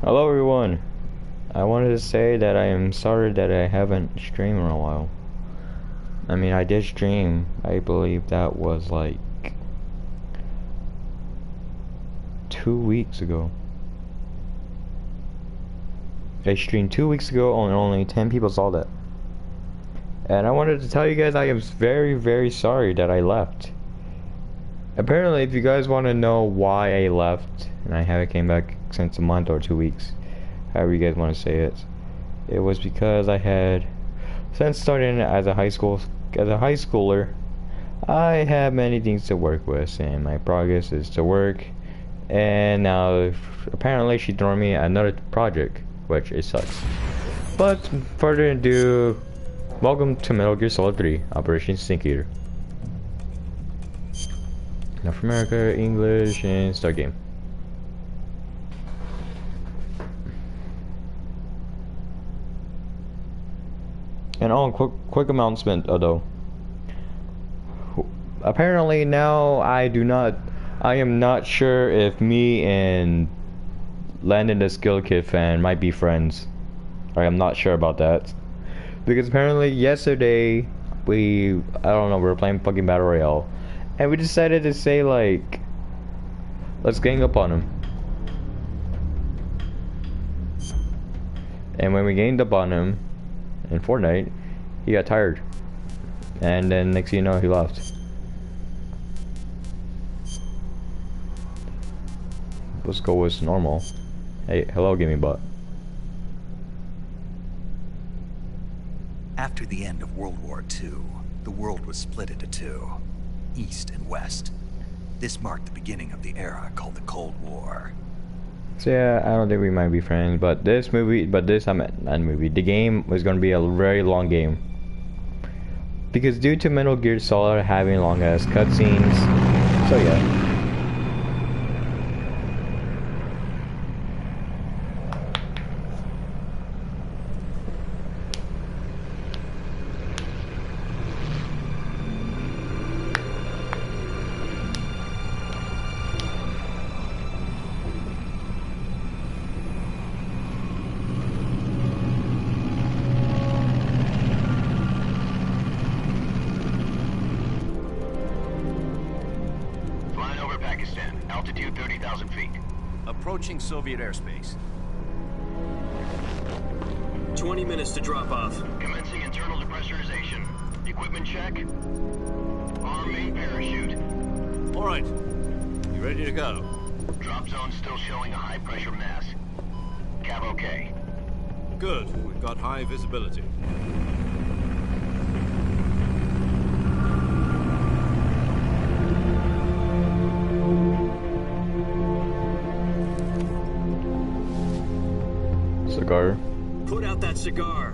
Hello everyone. I wanted to say that I am sorry that I haven't streamed in a while. I mean, I did stream. I believe that was like 2 weeks ago. I streamed 2 weeks ago and only 10 people saw that. And I wanted to tell you guys I am very, very sorry that I left. Apparently, if you guys want to know why I left and I haven't came back since a month or 2 weeks, however you guys want to say it, it was because I had, since starting as a high schooler, I have many things to work with, and my progress is to work. And now, apparently, she threw me another project, which it sucks. But further ado, welcome to Metal Gear Solid 3, Operation Snake Eater. North America, English, and start game. And quick announcement though. Apparently now I am not sure if me and Landon the Skill Kid fan might be friends. I'm not sure about that. Because apparently yesterday I don't know, we were playing fucking Battle Royale. And we decided to say like, let's gang up on him. And when we ganged up on him in Fortnite, he got tired. And then next thing you know, he left. Let's go with normal. Hey, hello, gimme butt. After the end of World War II, the world was split into two. East and West. This marked the beginning of the era called the Cold War. So yeah, I don't think we might be friends, but the game was going to be a very long game. Because due to Metal Gear Solid having long ass cutscenes, so yeah. Altitude 30,000 feet. Approaching Soviet airspace. 20 minutes to drop off. Commencing internal depressurization. Equipment check. Arm main parachute. All right. You ready to go? Drop zone still showing a high pressure mass. Cav okay. Good. We've got high visibility. Cigar. Put out that cigar.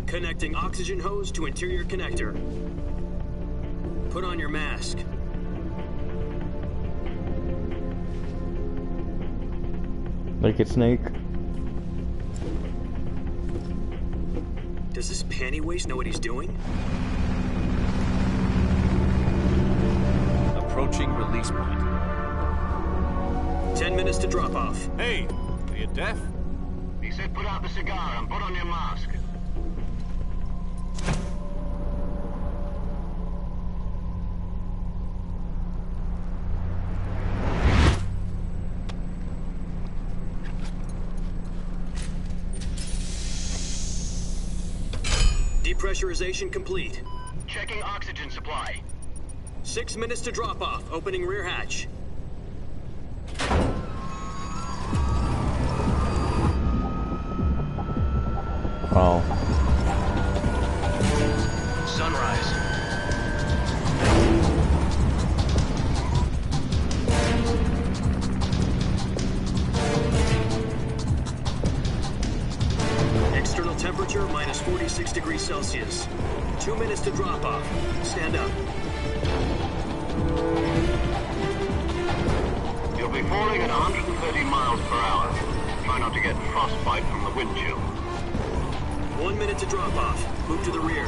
Connecting oxygen hose to interior connector. Put on your mask. Naked Snake. Does this panty waste know what he's doing? Approaching release point. 10 minutes to drop off. Hey, are you deaf? He said put out the cigar and put on your mask. Depressurization complete. Checking oxygen supply. 6 minutes to drop off. Opening rear hatch. Wow. Sunrise. External temperature minus 46 degrees Celsius. 2 minutes to drop off. Stand up. You'll be falling at 130 miles per hour. Try not to get frostbite from the wind chill. 1 minute to drop off. Move to the rear.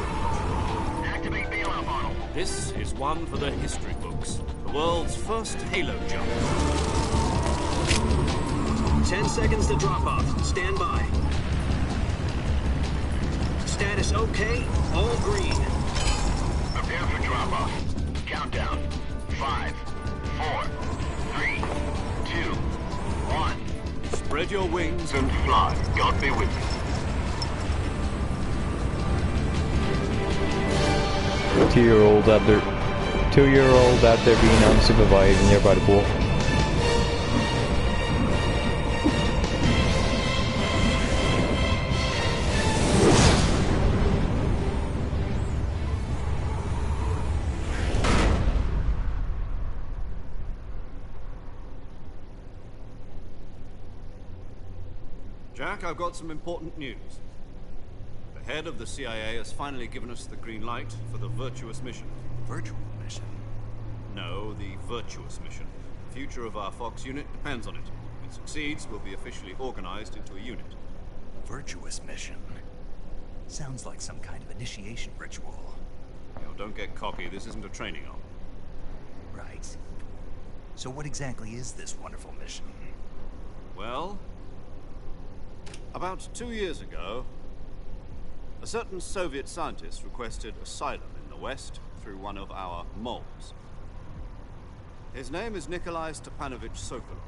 Activate bailout model. This is one for the history books. The world's first Halo jump. 10 seconds to drop off. Stand by. Status okay, all green. Prepare for drop-off. Countdown. 5, 4, 3, 2, 1. Spread your wings And fly. God be with you. 2-year-old out there. 2-year-old out there being unsupervised nearby the pool. Jack, I've got some important news. The head of the CIA has finally given us the green light for the virtuous mission. Virtual mission? No, the virtuous mission. The future of our Fox unit depends on it. If it succeeds, we'll be officially organized into a unit. Virtuous mission? Sounds like some kind of initiation ritual. You know, don't get cocky. This isn't a training op. Right. So what exactly is this wonderful mission? Well, about 2 years ago, a certain Soviet scientist requested asylum in the West through one of our moles. His name is Nikolai Stepanovich Sokolov.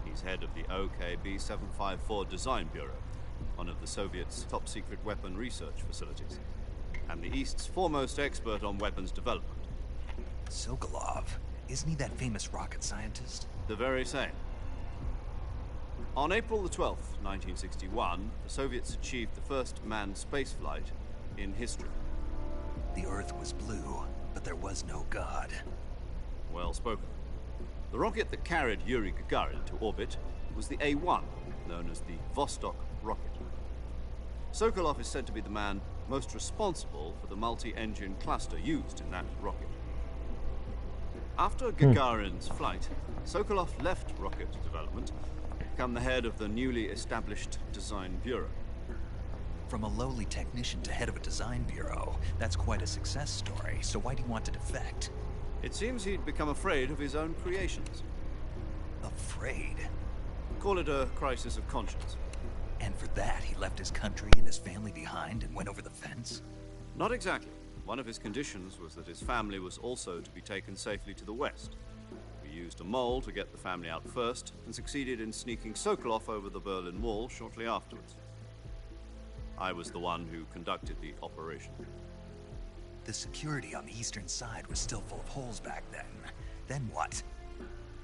He's head of the BIBI24 Design Bureau, one of the Soviets' top-secret weapon research facilities, and the East's foremost expert on weapons development. Sokolov? Isn't he that famous rocket scientist? The very same. On April the 12th, 1961, the Soviets achieved the first manned spaceflight in history. The Earth was blue, but there was no God. Well spoken. The rocket that carried Yuri Gagarin to orbit was the A-1, known as the Vostok rocket. Sokolov is said to be the man most responsible for the multi-engine cluster used in that rocket. After Gagarin's flight, Sokolov left rocket development to become the head of the newly established Design Bureau. From a lowly technician to head of a design bureau, that's quite a success story. So why do you want to defect? It seems he'd become afraid of his own creations. Afraid? Call it a crisis of conscience. And for that, he left his country and his family behind and went over the fence? Not exactly. One of his conditions was that his family was also to be taken safely to the West. We used a mole to get the family out first, and succeeded in sneaking Sokolov over the Berlin Wall shortly afterwards. I was the one who conducted the operation. The security on the eastern side was still full of holes back then. Then what?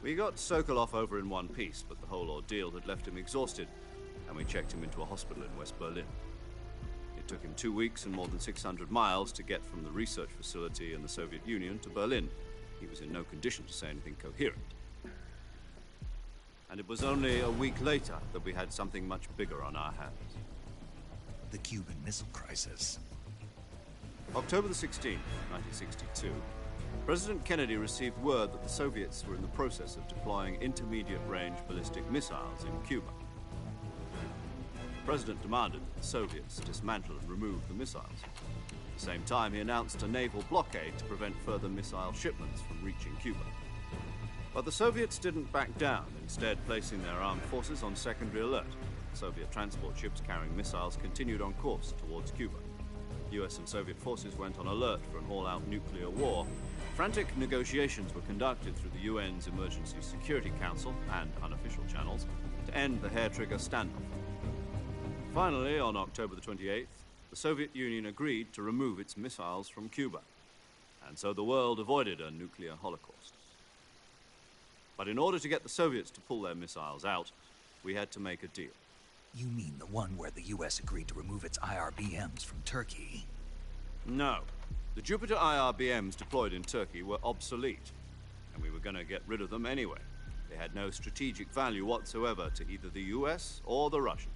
We got Sokolov over in one piece, but the whole ordeal had left him exhausted, and we checked him into a hospital in West Berlin. It took him 2 weeks and more than 600 miles to get from the research facility in the Soviet Union to Berlin. He was in no condition to say anything coherent. And it was only a week later that we had something much bigger on our hands. The Cuban Missile Crisis. October the 16th, 1962, President Kennedy received word that the Soviets were in the process of deploying intermediate-range ballistic missiles in Cuba. The President demanded that the Soviets dismantle and remove the missiles. At the same time, he announced a naval blockade to prevent further missile shipments from reaching Cuba. But the Soviets didn't back down, instead placing their armed forces on secondary alert. Soviet transport ships carrying missiles continued on course towards Cuba. US and Soviet forces went on alert for an all-out nuclear war. Frantic negotiations were conducted through the UN's Emergency Security Council and unofficial channels to end the hair-trigger standoff. Finally, on October the 28th, the Soviet Union agreed to remove its missiles from Cuba, and so the world avoided a nuclear holocaust. But in order to get the Soviets to pull their missiles out, we had to make a deal. You mean the one where the US agreed to remove its IRBMs from Turkey? No. The Jupiter IRBMs deployed in Turkey were obsolete, and we were going to get rid of them anyway. They had no strategic value whatsoever to either the US or the Russians.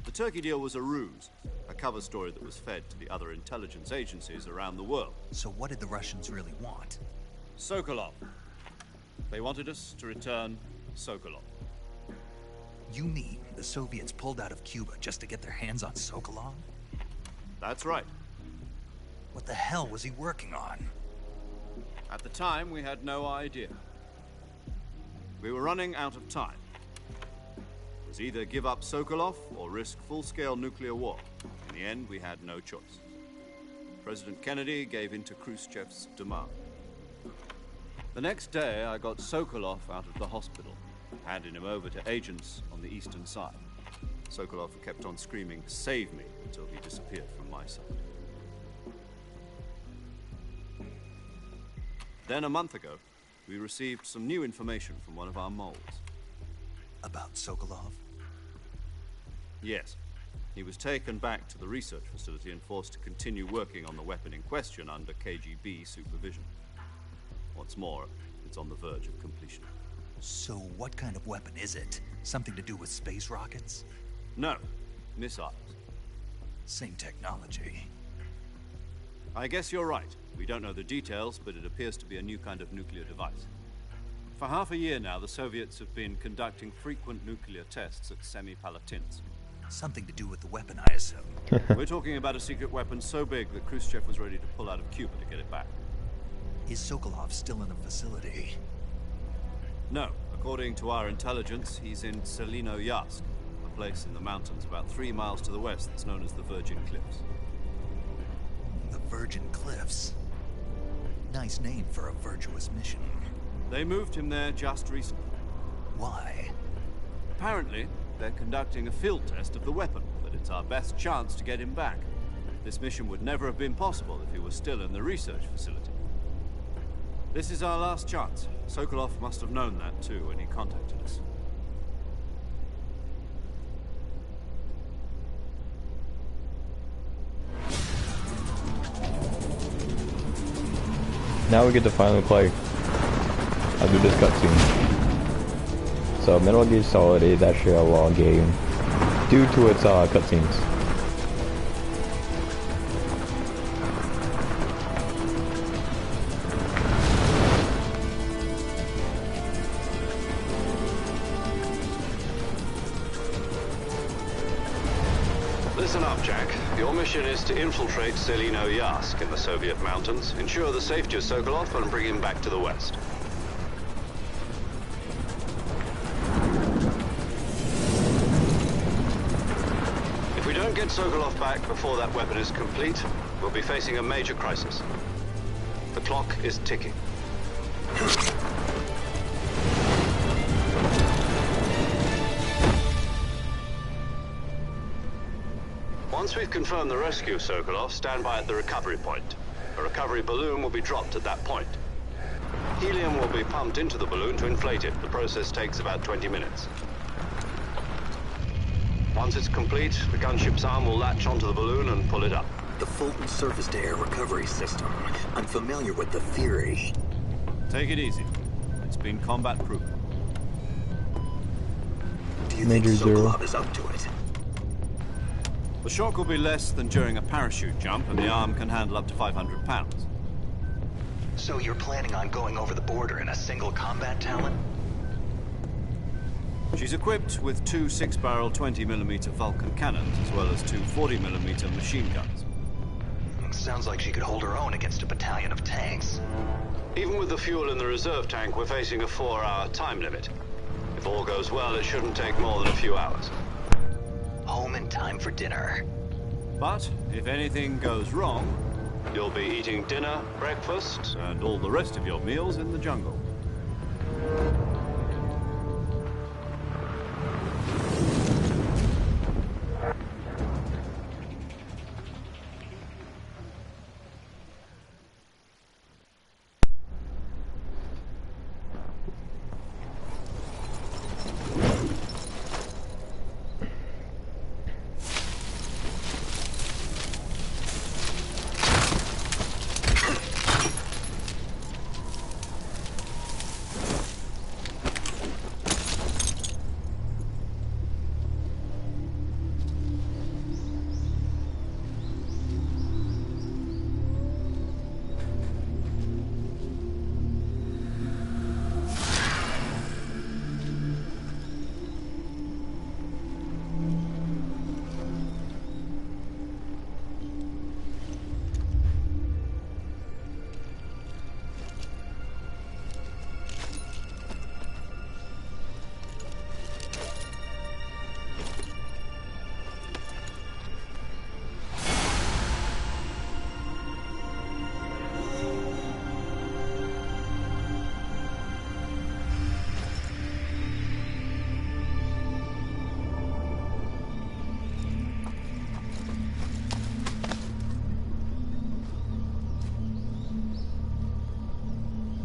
The Turkey deal was a ruse, a cover story that was fed to the other intelligence agencies around the world. So what did the Russians really want? Sokolov. They wanted us to return Sokolov. You mean the Soviets pulled out of Cuba just to get their hands on Sokolov? That's right. What the hell was he working on? At the time, we had no idea. We were running out of time. was either give up Sokolov or risk full-scale nuclear war. In the end, we had no choice. President Kennedy gave in to Khrushchev's demand. The next day, I got Sokolov out of the hospital, handing him over to agents on the eastern side. Sokolov kept on screaming, "Save me," until he disappeared from my sight. Then a month ago, we received some new information from one of our moles. About Sokolov? Yes. He was taken back to the research facility and forced to continue working on the weapon in question under KGB supervision. What's more, it's on the verge of completion. So what kind of weapon is it? Something to do with space rockets? No, missiles. Same technology. I guess you're right. We don't know the details, but it appears to be a new kind of nuclear device. For half a year now, the Soviets have been conducting frequent nuclear tests at Semipalatinsk. Something to do with the weapon, I assume. We're talking about a secret weapon so big that Khrushchev was ready to pull out of Cuba to get it back. Is Sokolov still in the facility? No. According to our intelligence, he's in Selino-Yarsk, a place in the mountains about 3 miles to the west that's known as the Virgin Cliffs. The Virgin Cliffs? Nice name for a virtuous mission. They moved him there just recently. Why? Apparently, they're conducting a field test of the weapon, but it's our best chance to get him back. This mission would never have been possible if he was still in the research facility. This is our last chance. Sokolov must have known that too when he contacted us. Now we get to finally play after this cutscene. So Metal Gear Solid is actually a long game due to its cutscenes. Listen up, Jack. Your mission is to infiltrate Selino-Yarsk in the Soviet mountains, ensure the safety of Sokolov, and bring him back to the west. If we don't get Sokolov back before that weapon is complete, we'll be facing a major crisis. The clock is ticking. Once we've confirmed the rescue of Sokolov, stand by at the recovery point. A recovery balloon will be dropped at that point. Helium will be pumped into the balloon to inflate it. The process takes about 20 minutes. Once it's complete, the gunship's arm will latch onto the balloon and pull it up. The Fulton surface-to-air recovery system. I'm familiar with the theory. Take it easy. It's been combat-proven. Do you think Major Zero. Sokolov is up to it? The shock will be less than during a parachute jump, and the arm can handle up to 500 pounds. So you're planning on going over the border in a single combat talon? She's equipped with 2 6-barrel 20mm Vulcan cannons, as well as 2 40mm machine guns. Sounds like she could hold her own against a battalion of tanks. Even with the fuel in the reserve tank, we're facing a 4-hour time limit. If all goes well, it shouldn't take more than a few hours. Home in time for dinner. But if anything goes wrong, You'll be eating dinner, breakfast, and all the rest of your meals in the jungle.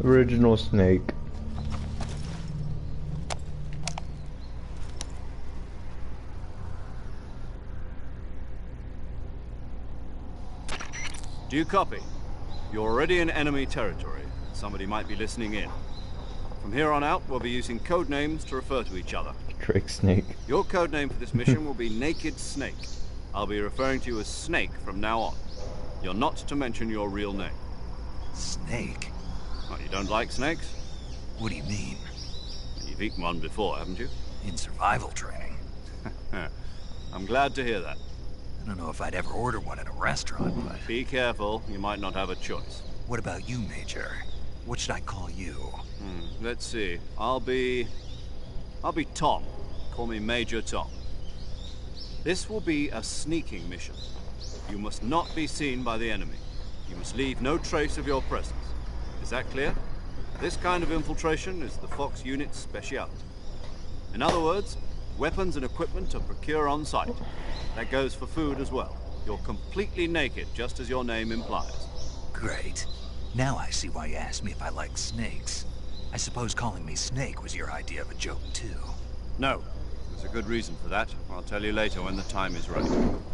Original Snake. Do you copy? You're already in enemy territory. Somebody might be listening in. From here on out, we'll be using code names to refer to each other. Trick Snake. Your code name for this mission will be Naked Snake. I'll be referring to you as Snake from now on. You're not to mention your real name. Snake? Oh, you don't like snakes? What do you mean? You've eaten one before, haven't you? In survival training? I'm glad to hear that. I don't know if I'd ever order one at a restaurant, but... Be careful, you might not have a choice. What about you, Major? What should I call you? Let's see. I'll be Tom. Call me Major Tom. This will be a sneaking mission. You must not be seen by the enemy. You must leave no trace of your presence. Is that clear? This kind of infiltration is the Fox unit's speciality. In other words, weapons and equipment are procured on site. That goes for food as well. You're completely naked, just as your name implies. Great. Now I see why you asked me if I like snakes. I suppose calling me Snake was your idea of a joke, too. No. There's a good reason for that. I'll tell you later when the time is right.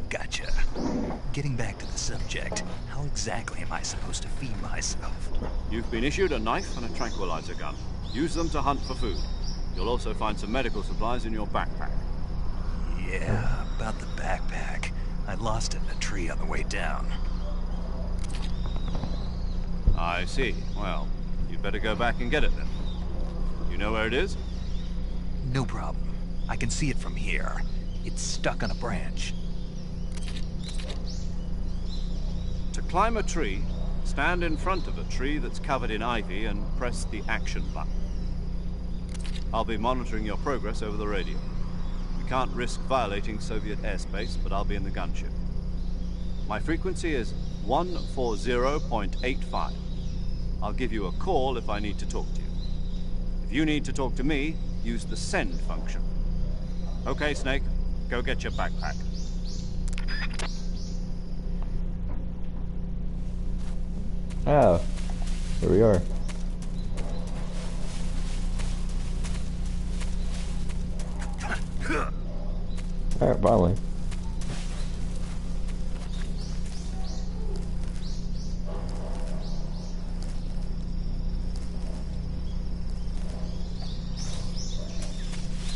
Gotcha. Getting back to the subject, how exactly am I supposed to feed myself? You've been issued a knife and a tranquilizer gun. Use them to hunt for food. You'll also find some medical supplies in your backpack. Yeah, about the backpack. I lost it in a tree on the way down. I see. Well, you'd better go back and get it then. You know where it is? No problem. I can see it from here. It's stuck on a branch. To climb a tree, stand in front of a tree that's covered in ivy and press the action button. I'll be monitoring your progress over the radio. We can't risk violating Soviet airspace, but I'll be in the gunship. My frequency is 140.85. I'll give you a call if I need to talk to you. If you need to talk to me, use the send function. Okay, Snake, go get your backpack. Ah, here we are. Alright, finally.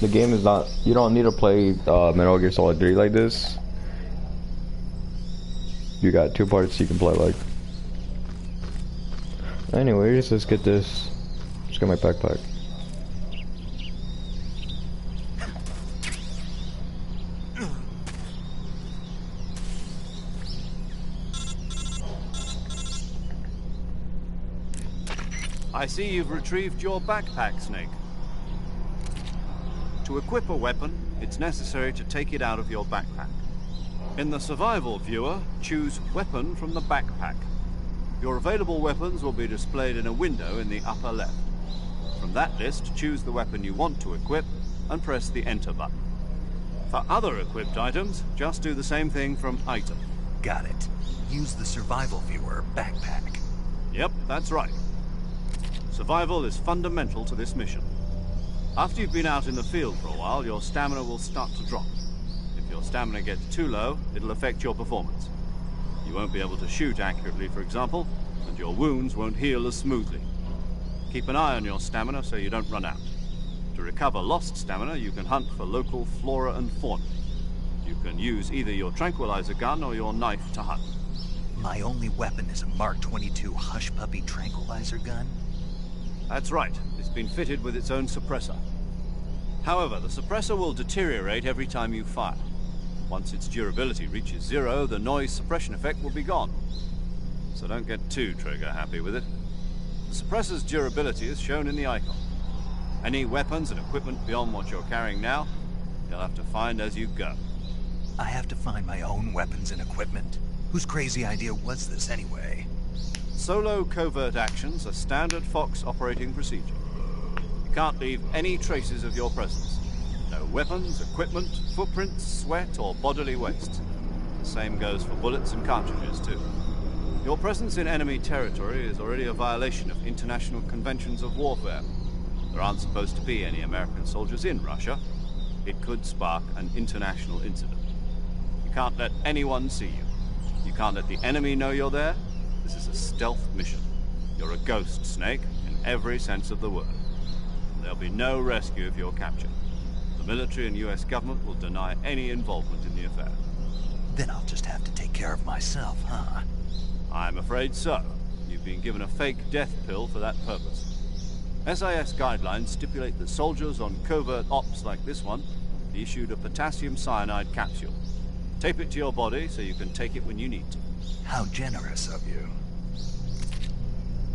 The game is not, you don't need to play Metal Gear Solid 3 like this. You got 2 parts you can play like. Anyways, let's get this. Let's get my backpack. I see you've retrieved your backpack, Snake. To equip a weapon, it's necessary to take it out of your backpack. In the survival viewer, choose Weapon from the backpack. Your available weapons will be displayed in a window in the upper left. From that list, choose the weapon you want to equip and press the Enter button. For other equipped items, just do the same thing from Item. Got it. Use the survival viewer backpack. Yep, that's right. Survival is fundamental to this mission. After you've been out in the field for a while, your stamina will start to drop. If your stamina gets too low, it'll affect your performance. You won't be able to shoot accurately, for example, and your wounds won't heal as smoothly. Keep an eye on your stamina so you don't run out. To recover lost stamina, you can hunt for local flora and fauna. You can use either your tranquilizer gun or your knife to hunt. My only weapon is a Mark 22 Hush Puppy tranquilizer gun? That's right. It's been fitted with its own suppressor. However, the suppressor will deteriorate every time you fire. Once its durability reaches 0, the noise suppression effect will be gone. So don't get too trigger happy with it. The suppressor's durability is shown in the icon. Any weapons and equipment beyond what you're carrying now, you'll have to find as you go. I have to find my own weapons and equipment? Whose crazy idea was this anyway? Solo covert actions are standard Fox operating procedure. You can't leave any traces of your presence. No weapons, equipment, footprints, sweat, or bodily waste. The same goes for bullets and cartridges, too. Your presence in enemy territory is already a violation of international conventions of warfare. There aren't supposed to be any American soldiers in Russia. It could spark an international incident. You can't let anyone see you. You can't let the enemy know you're there. This is a stealth mission. You're a ghost, Snake, in every sense of the word. There'll be no rescue if you're captured. The military and US government will deny any involvement in the affair. Then I'll just have to take care of myself, huh? I'm afraid so. You've been given a fake death pill for that purpose. SIS guidelines stipulate that soldiers on covert ops like this one be issued a potassium cyanide capsule. Tape it to your body so you can take it when you need to. How generous of you.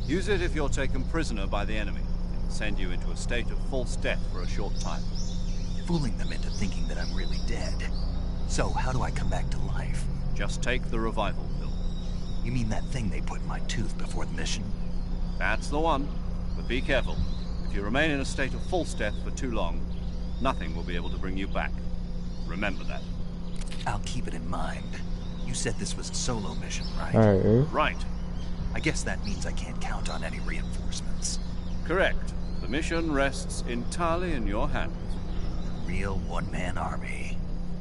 Use it if you're taken prisoner by the enemy. It'll send you into a state of false death for a short time. Fooling them into thinking that I'm really dead. So how do I come back to life? Just take the revival pill. You mean that thing they put in my tooth before the mission? That's the one. But be careful. If you remain in a state of false death for too long, nothing will be able to bring you back. Remember that. I'll keep it in mind. You said this was a solo mission, right? Alright. Right. I guess that means I can't count on any reinforcements. Correct. The mission rests entirely in your hands. Real one-man army.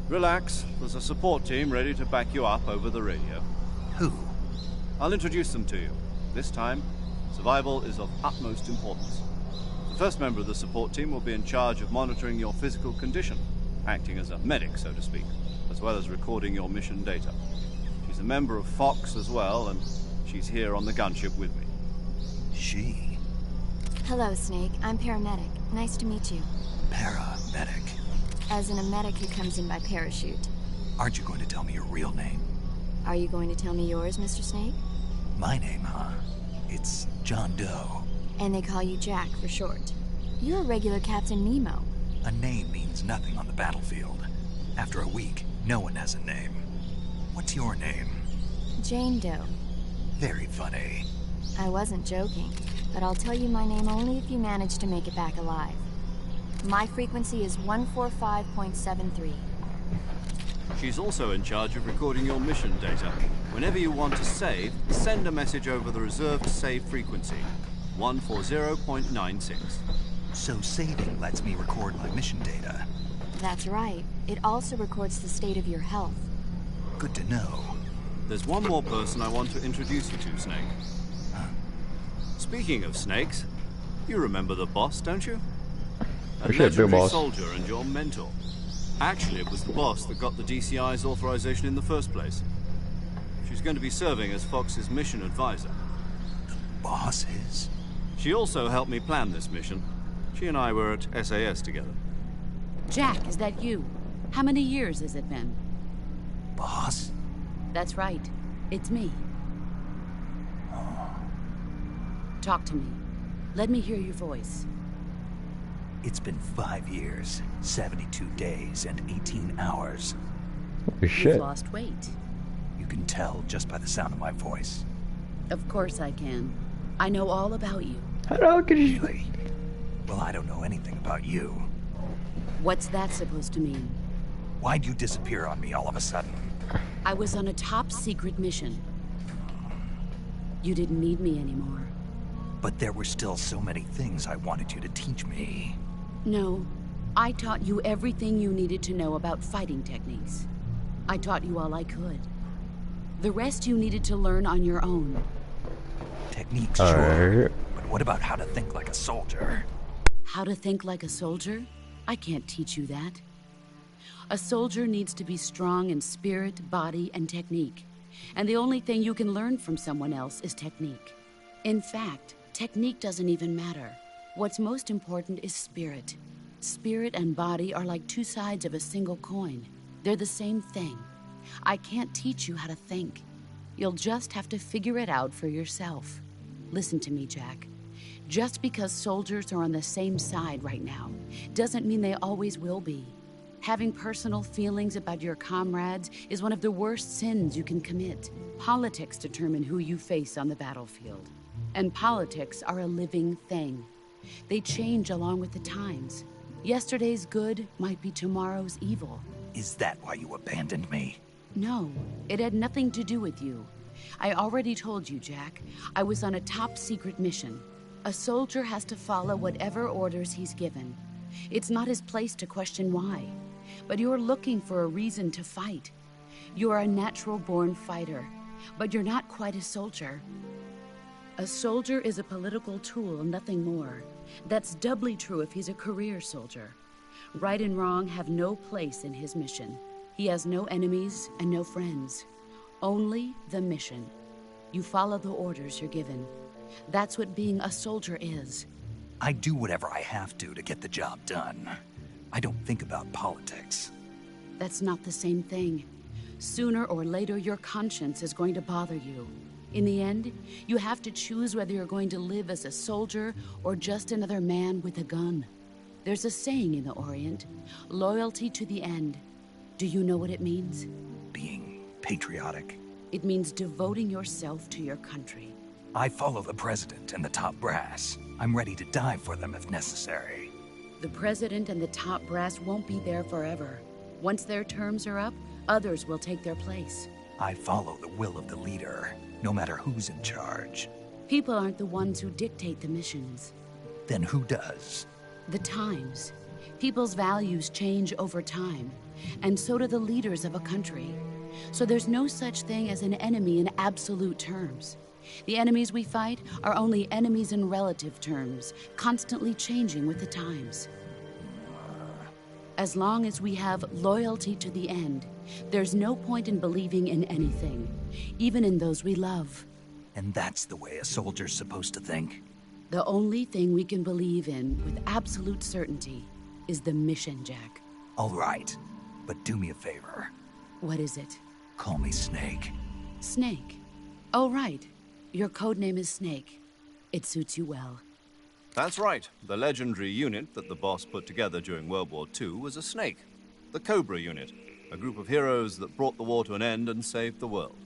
Relax. There's a support team ready to back you up over the radio. Who? I'll introduce them to you. This time, survival is of utmost importance. The first member of the support team will be in charge of monitoring your physical condition, acting as a medic, so to speak, as well as recording your mission data. She's a member of Fox as well, and she's here on the gunship with me. She? Hello, Snake. I'm paramedic. Nice to meet you. Paramedic. As in a medic who comes in by parachute. Aren't you going to tell me your real name? Are you going to tell me yours, Mr. Snake? My name, huh? It's John Doe. And they call you Jack for short. You're a regular Captain Nemo. A name means nothing on the battlefield. After a week, no one has a name. What's your name? Jane Doe. Very funny. I wasn't joking, but I'll tell you my name only if you manage to make it back alive. My frequency is 145.73. She's also in charge of recording your mission data. Whenever you want to save, send a message over the reserved save frequency, 140.96. So saving lets me record my mission data. That's right. It also records the state of your health. Good to know. There's one more person I want to introduce you to, Snake. Speaking of snakes, you remember the boss, don't you? A Shit, big legendary boss. soldier and your mentor. Actually, it was the boss that got the DCI's authorization in the first place. She's going to be serving as Fox's mission advisor. Boss is? She also helped me plan this mission. She and I were at SAS together. Jack, is that you? How many years has it been? Boss? That's right. It's me. Talk to me. Let me hear your voice. It's been 5 years, 72 days, and 18 hours. Holy shit. You've lost weight. You can tell just by the sound of my voice. Of course I can. I know all about you. How could you? Really? Well, I don't know anything about you. What's that supposed to mean? Why'd you disappear on me all of a sudden? I was on a top-secret mission. You didn't need me anymore. But there were still so many things I wanted you to teach me. No, I taught you everything you needed to know about fighting techniques. I taught you all I could. The rest you needed to learn on your own. Techniques, Alright. sure. But what about how to think like a soldier? How to think like a soldier? I can't teach you that. A soldier needs to be strong in spirit, body, and technique. And the only thing you can learn from someone else is technique. In fact, technique doesn't even matter. What's most important is spirit. Spirit and body are like two sides of a single coin. They're the same thing. I can't teach you how to think. You'll just have to figure it out for yourself. Listen to me, Jack. Just because soldiers are on the same side right now doesn't mean they always will be. Having personal feelings about your comrades is one of the worst sins you can commit. Politics determine who you face on the battlefield. And politics are a living thing. They change along with the times. Yesterday's good might be tomorrow's evil. Is that why you abandoned me? No, it had nothing to do with you. I already told you, Jack. I was on a top-secret mission. A soldier has to follow whatever orders he's given. It's not his place to question why. But you're looking for a reason to fight. You're a natural-born fighter, but you're not quite a soldier. A soldier is a political tool, nothing more. That's doubly true if he's a career soldier. Right and wrong have no place in his mission. He has no enemies and no friends. Only the mission. You follow the orders you're given. That's what being a soldier is. I do whatever I have to get the job done. I don't think about politics. That's not the same thing. Sooner or later, your conscience is going to bother you. In the end, you have to choose whether you're going to live as a soldier or just another man with a gun. There's a saying in the Orient, loyalty to the end. Do you know what it means? Being patriotic. It means devoting yourself to your country. I follow the president and the top brass. I'm ready to die for them if necessary. The president and the top brass won't be there forever. Once their terms are up, others will take their place. I follow the will of the leader, no matter who's in charge. People aren't the ones who dictate the missions. Then who does? The times. People's values change over time, and so do the leaders of a country. So there's no such thing as an enemy in absolute terms. The enemies we fight are only enemies in relative terms, constantly changing with the times. As long as we have loyalty to the end, there's no point in believing in anything, even in those we love. And that's the way a soldier's supposed to think? The only thing we can believe in with absolute certainty is the mission, Jack. All right, but do me a favor. What is it? Call me Snake. Snake? Oh, right. Your codename is Snake. It suits you well. That's right. The legendary unit that the boss put together during World War II was a snake. The Cobra unit. A group of heroes that brought the war to an end and saved the world.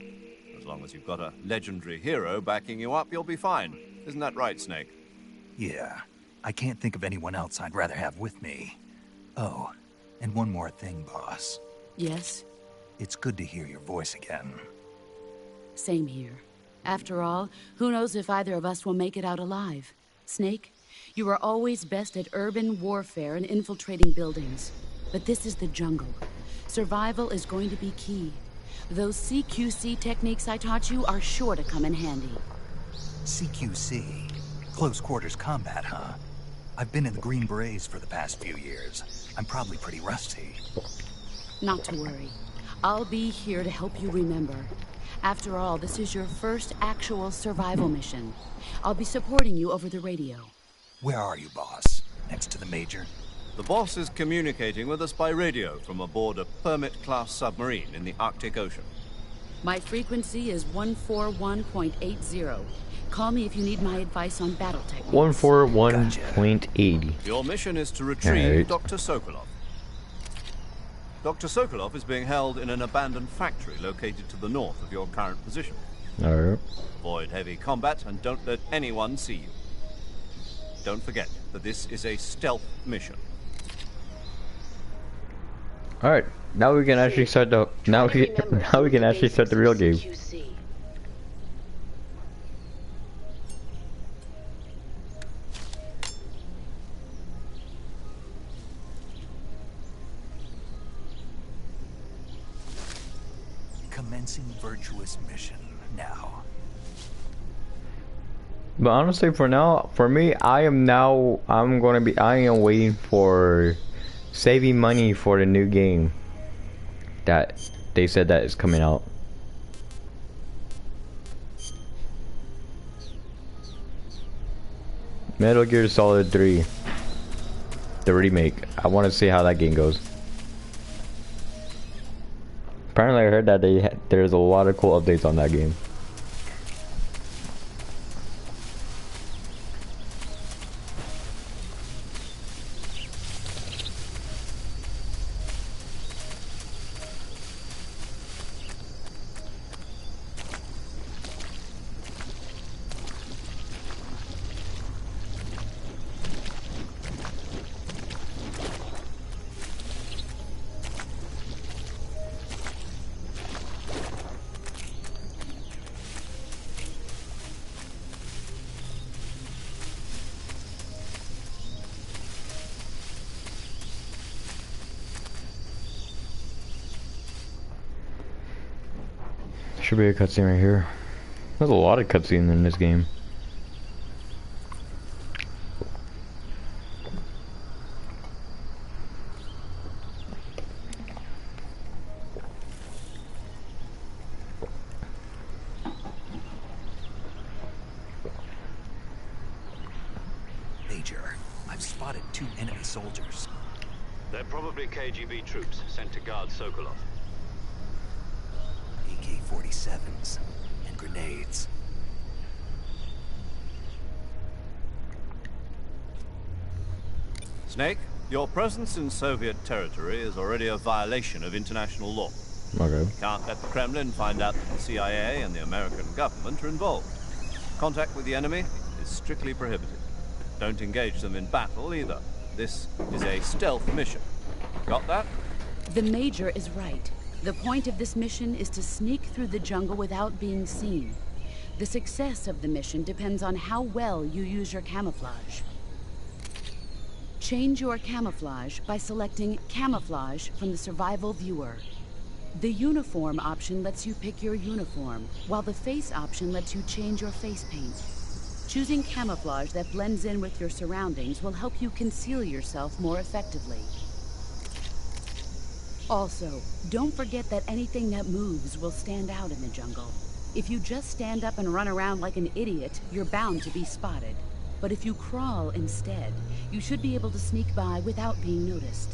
As long as you've got a legendary hero backing you up, you'll be fine. Isn't that right, Snake? Yeah. I can't think of anyone else I'd rather have with me. Oh, and one more thing, boss. Yes? It's good to hear your voice again. Same here. After all, who knows if either of us will make it out alive? Snake, you are always best at urban warfare and infiltrating buildings. But this is the jungle. Survival is going to be key. Those CQC techniques I taught you are sure to come in handy. CQC? Close quarters combat, huh? I've been in the Green Berets for the past few years. I'm probably pretty rusty. Not to worry. I'll be here to help you remember. After all, this is your first actual survival mission. I'll be supporting you over the radio. Where are you, boss? Next to the Major? The boss is communicating with us by radio from aboard a Permit-class submarine in the Arctic Ocean. My frequency is 141.80. Call me if you need my advice on battle techniques. 141.80. Your mission is to retrieve Right. Dr. Sokolov. Dr. Sokolov is being held in an abandoned factory located to the north of your current position. Alright. Avoid heavy combat and don't let anyone see you. Don't forget that this is a stealth mission. Alright. Now we can actually start the now we can actually start the real game. Commencing virtuous mission now. But honestly, for now, for me, I am waiting for saving money for the new game that they said that is coming out. Metal Gear Solid 3, the remake. I want to see how that game goes. Apparently, I heard that there's a lot of cool updates on that game. should be a cutscene right here. There's a lot of cutscenes in this game. Major, I've spotted 2 enemy soldiers. They're probably KGB troops sent to guard Sokolov. AK-47s and grenades. Snake, your presence in Soviet territory is already a violation of international law. Okay. You can't let the Kremlin find out that the CIA and the American government are involved. Contact with the enemy is strictly prohibited. Don't engage them in battle either. This is a stealth mission. Got that? The Major is right. The point of this mission is to sneak through the jungle without being seen. The success of the mission depends on how well you use your camouflage. Change your camouflage by selecting Camouflage from the Survival Viewer. The Uniform option lets you pick your uniform, while the Face option lets you change your face paint. Choosing camouflage that blends in with your surroundings will help you conceal yourself more effectively. Also, don't forget that anything that moves will stand out in the jungle. If you just stand up and run around like an idiot, you're bound to be spotted. But if you crawl instead, you should be able to sneak by without being noticed.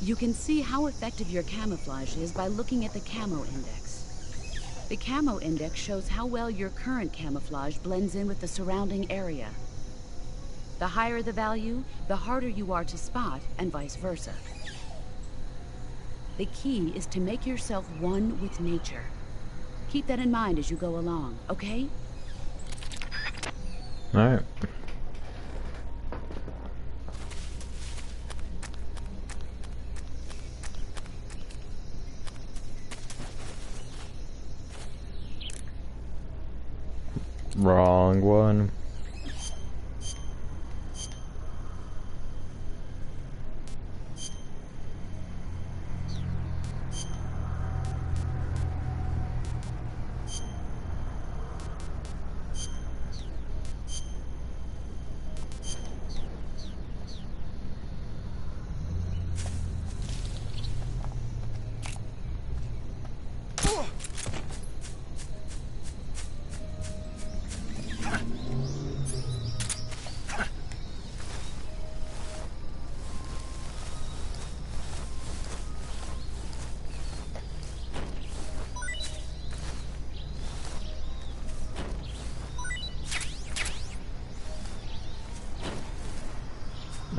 You can see how effective your camouflage is by looking at the Camo Index. The Camo Index shows how well your current camouflage blends in with the surrounding area. The higher the value, the harder you are to spot, and vice versa. The key is to make yourself one with nature. Keep that in mind as you go along, okay? Alright. Wrong one.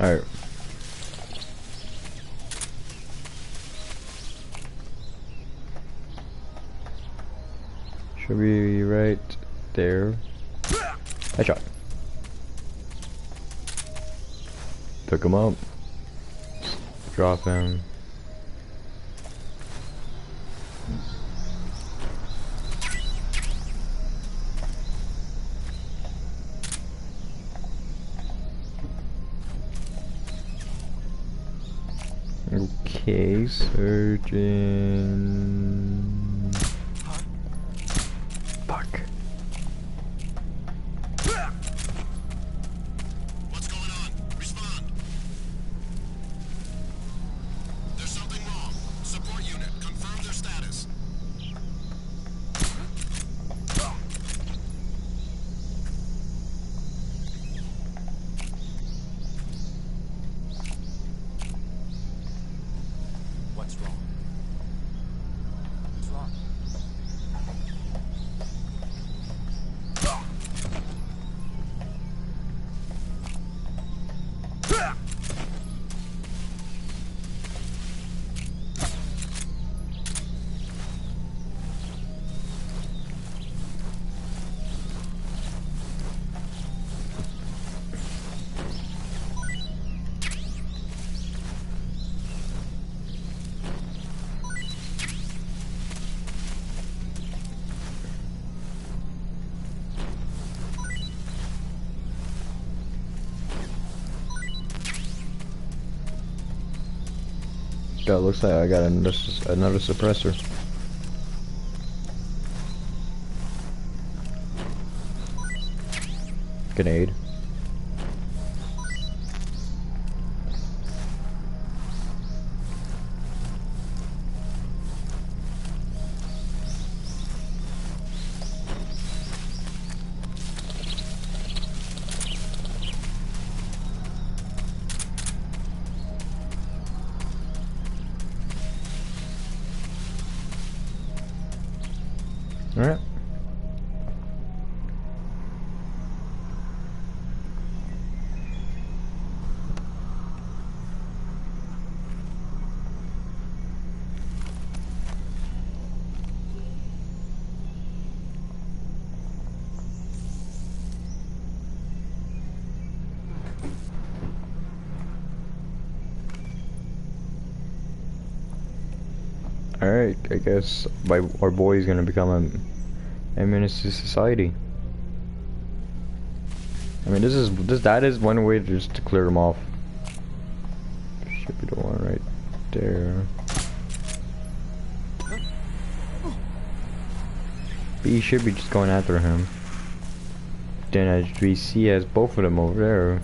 Alright. Should be right there. Headshot. Took him up. Drop him. Okay, surgeon. Fuck. What's going on? Respond. There's something wrong. Support unit, confirm their status. What's wrong? What's wrong? That looks like I got another suppressor. Grenade. Alright. Alright, I guess our boy is gonna become a menace to society. I mean, that is one way just to clear them off. Should be the one right there. B should be just going after him. Then as we see as both of them over there.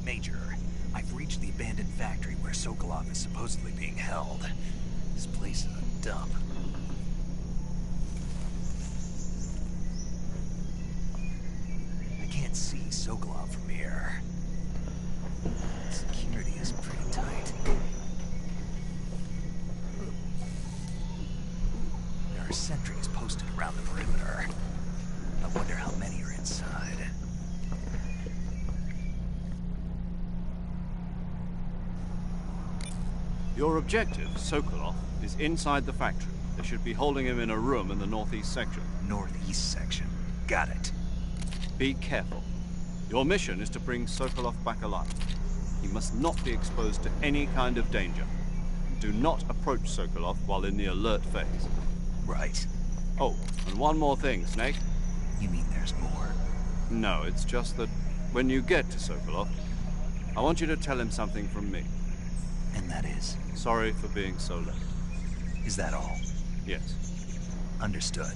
Major, I've reached the abandoned factory where Sokolov is supposedly being held. This place is a dump. I can't see Sokolov from here. Security is pretty tight. There are sentries posted around the perimeter. I wonder how many are inside. Your objective, Sokolov, is inside the factory. They should be holding him in a room in the northeast section. Northeast section. Got it. Be careful. Your mission is to bring Sokolov back alive. He must not be exposed to any kind of danger. Do not approach Sokolov while in the alert phase. Right. Oh, and one more thing, Snake. You mean there's more? No, it's just that when you get to Sokolov, I want you to tell him something from me. And that is? Sorry for being so late. Is that all? Yes. Understood.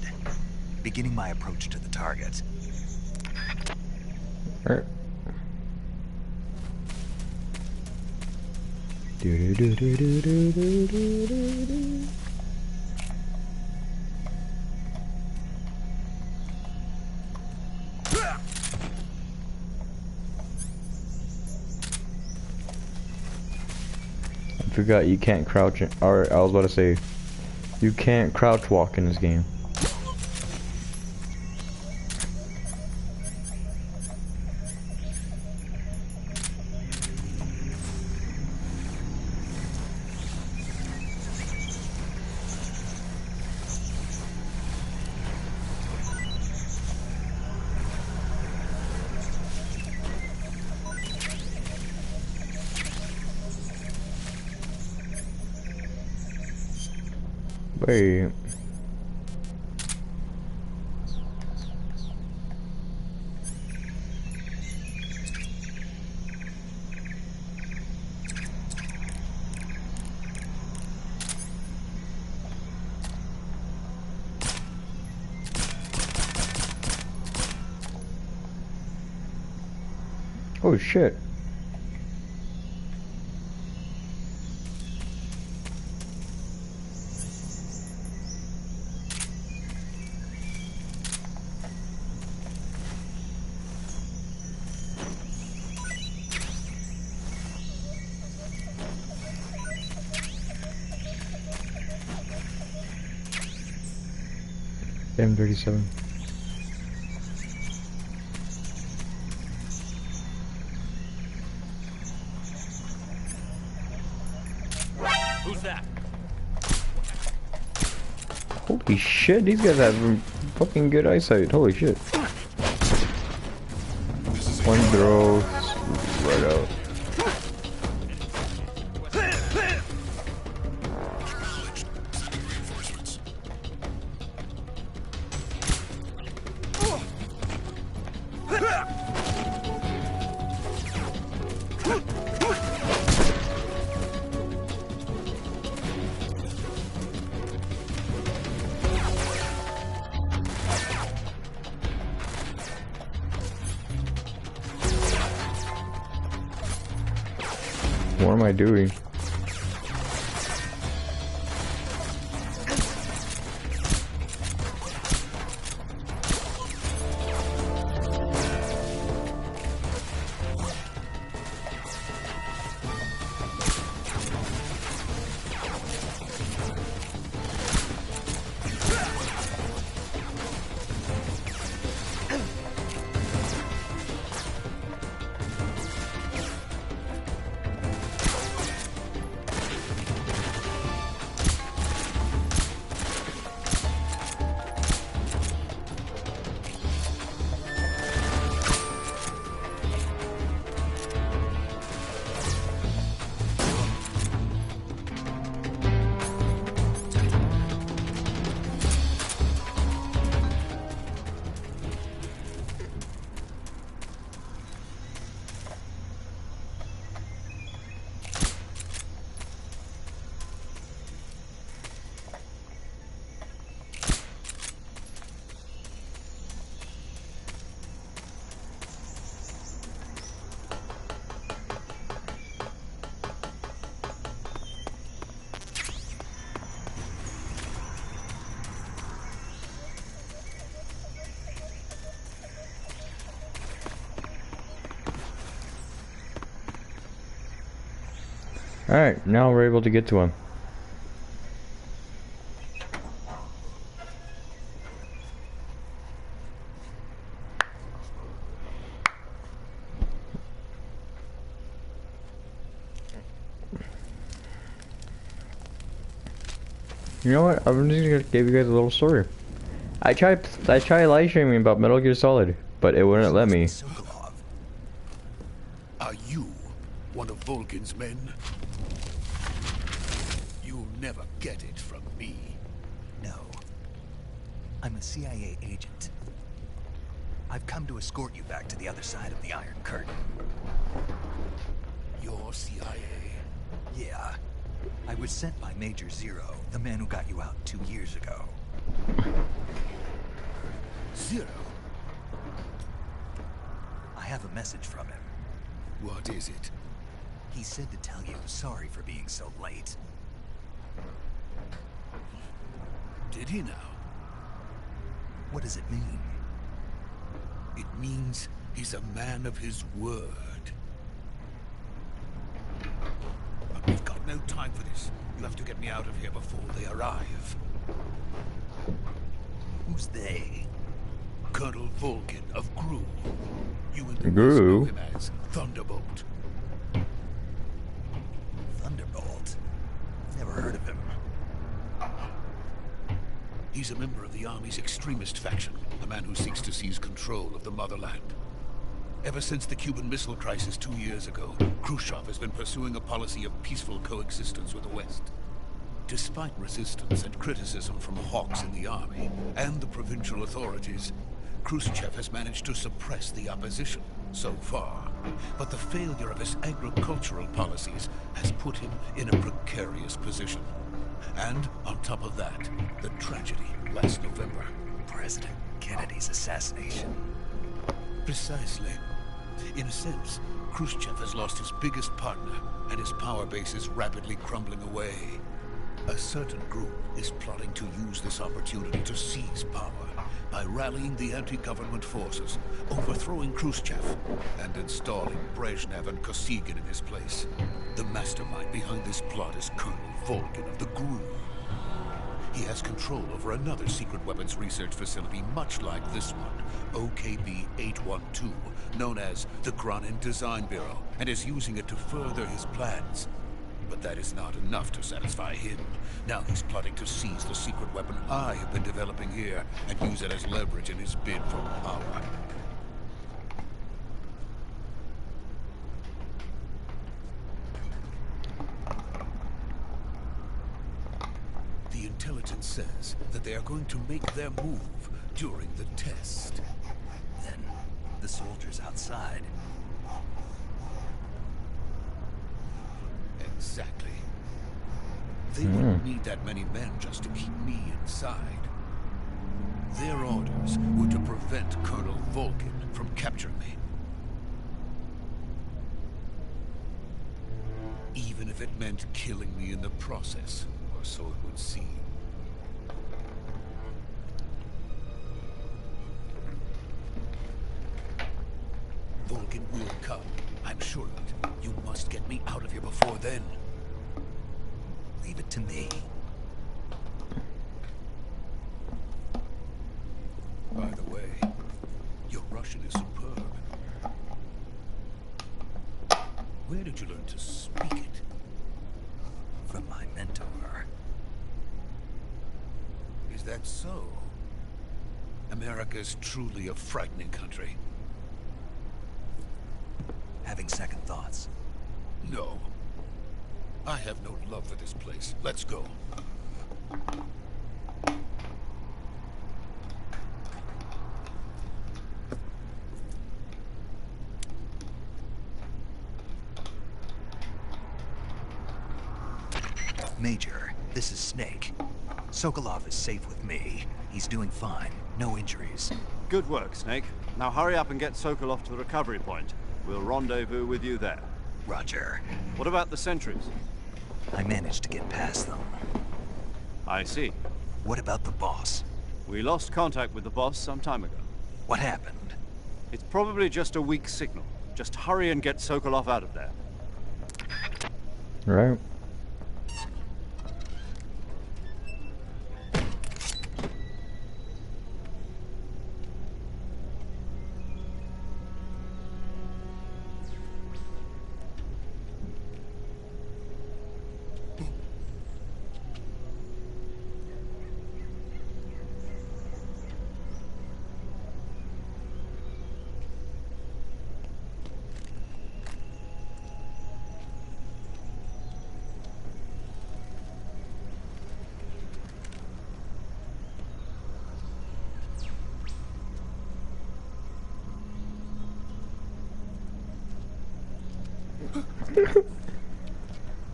Beginning my approach to the target. Alright. Do do do do do do do do do. I forgot you can't crouch in, or I was about to say you can't crouch walk in this game. Wait. Oh shit. M37. Who's that? Holy shit, these guys have fucking good eyesight. Holy shit. One throw, right out. What am I doing? Alright, now we're able to get to him. You know what? I'm just gonna give you guys a little story. I tried live streaming about Metal Gear Solid, but it wouldn't let me. Are you one of Vulcan's men? You'll never get it from me. No. I'm a CIA agent. I've come to escort you back to the other side of the Iron Curtain. You're CIA? Yeah. I was sent by Major Zero, the man who got you out 2 years ago. Zero? I have a message from him. What is it? He said to tell you sorry for being so late. Did he now? What does it mean? It means he's a man of his word. But we've got no time for this. You have to get me out of here before they arrive. Who's they? Colonel Vulcan of GRU. You and the GRU? know him as Thunderbolt. Thunderbolt? Never heard of him. He's a member of the Army's extremist faction, a man who seeks to seize control of the motherland. Ever since the Cuban Missile Crisis 2 years ago, Khrushchev has been pursuing a policy of peaceful coexistence with the West. Despite resistance and criticism from hawks in the army and the provincial authorities, Khrushchev has managed to suppress the opposition so far. But the failure of his agricultural policies has put him in a precarious position. And on top of that, the tragedy last November. President Kennedy's assassination. Precisely. In a sense, Khrushchev has lost his biggest partner, and his power base is rapidly crumbling away. A certain group is plotting to use this opportunity to seize power by rallying the anti-government forces, overthrowing Khrushchev, and installing Brezhnev and Kosygin in his place. The mastermind behind this plot is Colonel Volgin of the GRU. He has control over another secret weapons research facility much like this one, OKB-812, known as the Granin Design Bureau, and is using it to further his plans. But that is not enough to satisfy him. Now he's plotting to seize the secret weapon I have been developing here and use it as leverage in his bid for power. The intelligence says that they are going to make their move during the test. Then, the soldiers outside. Exactly. They wouldn't need that many men just to keep me inside. Their orders were to prevent Colonel Volgin from capturing me. Even if it meant killing me in the process, or so it would seem. Volgin will come. I'm sure of it. You must get me out of here before then. Leave it to me. By the way, your Russian is superb. Where did you learn to speak it? From my mentor. Is that so? America is truly a frightening country. Having second thoughts. No. I have no love for this place. Let's go. Major, this is Snake. Sokolov is safe with me. He's doing fine. No injuries. Good work, Snake. Now hurry up and get Sokolov to the recovery point. We'll rendezvous with you there. Roger. What about the sentries? I managed to get past them. I see. What about the boss? We lost contact with the boss some time ago. What happened? It's probably just a weak signal. Just hurry and get Sokolov out of there. Right.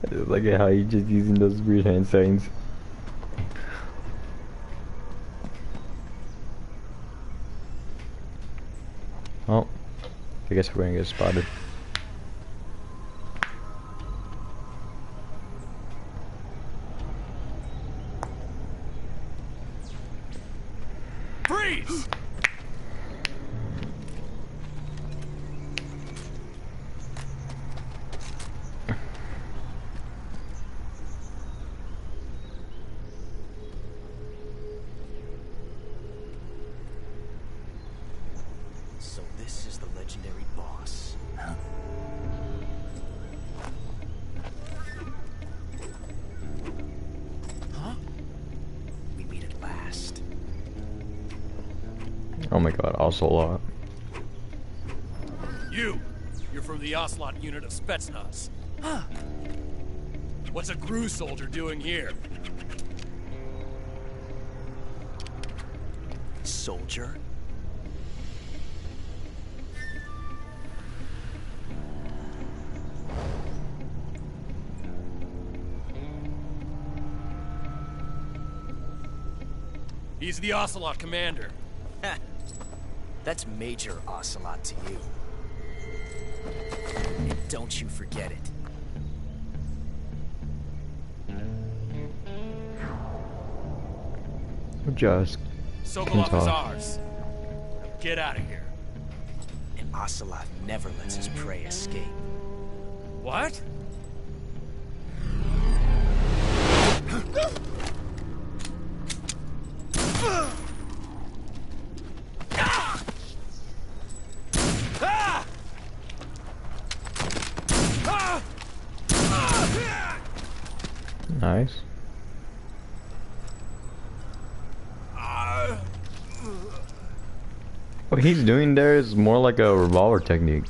I just like how you just using those weird hand signs. Oh, I guess we're gonna get spotted. Freeze! So this is the legendary boss. Huh? Huh? We meet at last. Oh my god, also a lot. You're from the Ocelot unit of Spetsnaz. Huh. What's a crew soldier doing here? Soldier? He's the Ocelot commander. Ha! That's Major Ocelot to you. And don't you forget it. Just Sokolov is ours. Now get out of here. And Ocelot never lets his prey escape. What? Nice. What he's doing there is more like a revolver technique.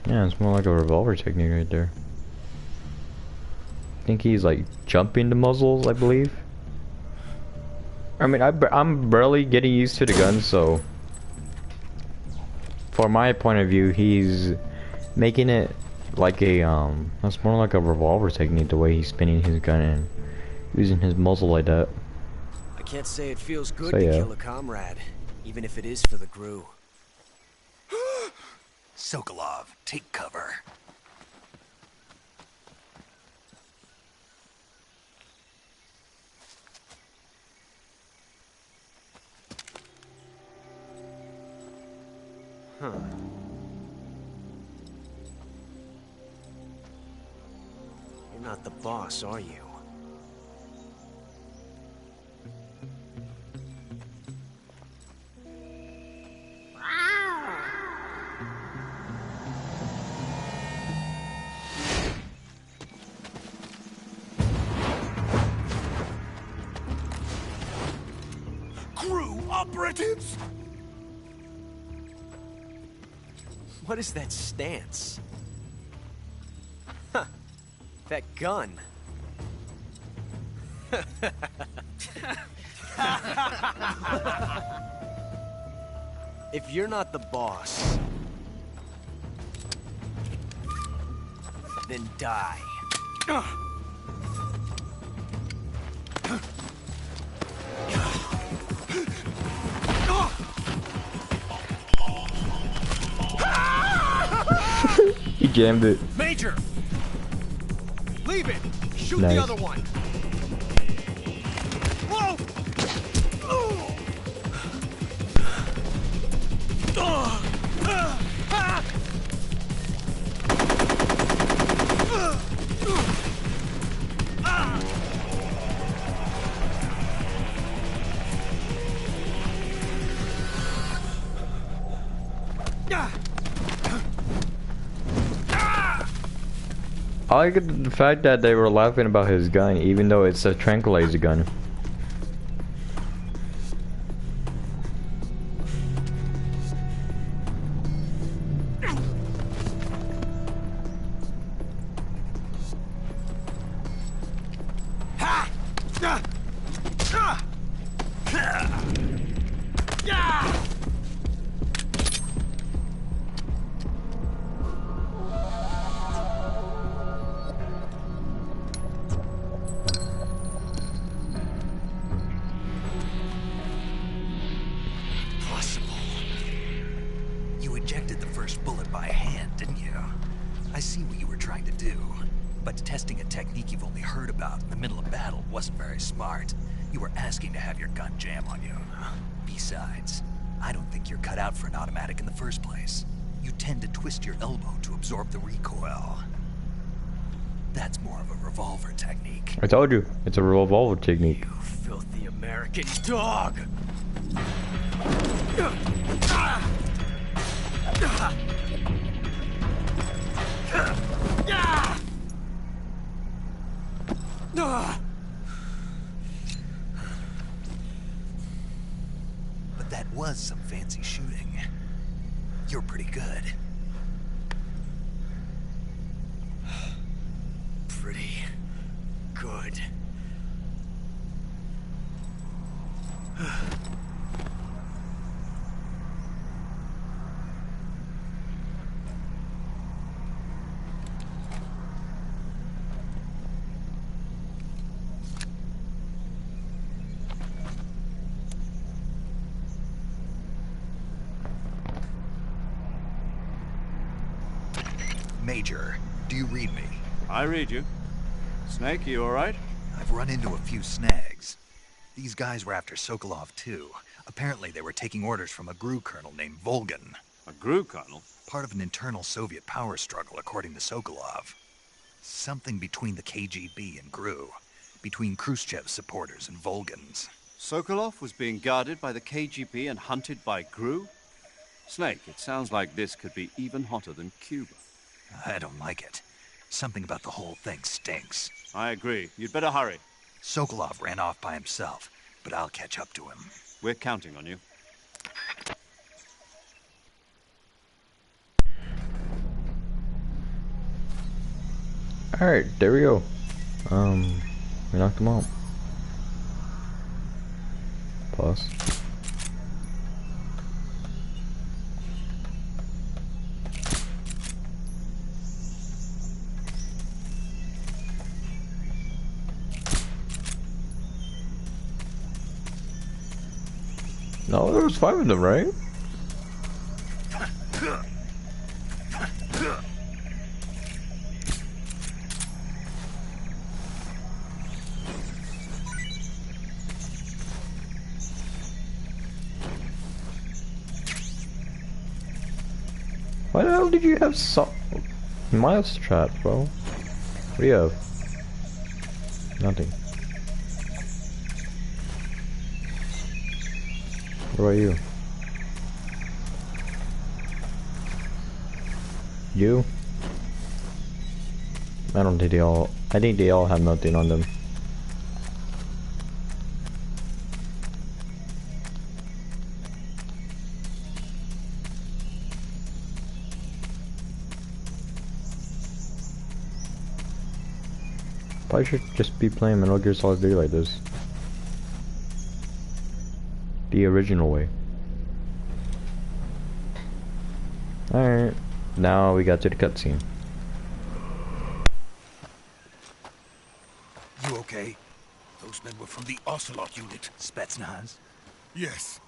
Yeah, it's more like a revolver technique right there. I think he's like jumping the muzzles, I believe. I mean, I'm barely getting used to the gun, so from my point of view, he's making it like a that's more like a revolver technique, the way he's spinning his gun and using his muzzle like that. I can't say it feels good So, to yeah. kill a comrade, even if it is for the GRU. Sokolov, take cover. Huh. You're not the boss, are you? GRU operatives! What is that stance? Huh. That gun. If you're not the boss, then die. He jammed it. Major! Leave it! Shoot Nice. the other one! Whoa! I like the fact that they were laughing about his gun, even though it's a tranquilizer gun. You ejected the first bullet by hand, didn't you? I see what you were trying to do. But testing a technique you've only heard about in the middle of battle wasn't very smart. You were asking to have your gun jam on you. Besides, I don't think you're cut out for an automatic in the first place. You tend to twist your elbow to absorb the recoil. That's more of a revolver technique. I told you, it's a revolver technique. You filthy American dog! But that was some fancy shooting. You're pretty good. Pretty good. Major, do you read me? I read you. Snake, you alright? I've run into a few snags. These guys were after Sokolov too. Apparently they were taking orders from a GRU colonel named Volgan. A GRU colonel? Part of an internal Soviet power struggle, according to Sokolov. Something between the KGB and GRU. Between Khrushchev's supporters and Volgan's. Sokolov was being guarded by the KGB and hunted by GRU? Snake, it sounds like this could be even hotter than Cuba. I don't like it. Something about the whole thing stinks. I agree. You'd better hurry. Sokolov ran off by himself, but I'll catch up to him. We're counting on you. Alright, there we go. We knocked them out. Pause. No, there was 5 of them, right? Why the hell did you have miles trapped, bro? What do you have? Nothing. What about you? You? I don't think they all... I think they all have nothing on them. Probably should just be playing Metal Gear Solid 3 like this. The original way. Alright, now we got to the cutscene. You okay? Those men were from the Ocelot unit. Spetsnaz? Yes.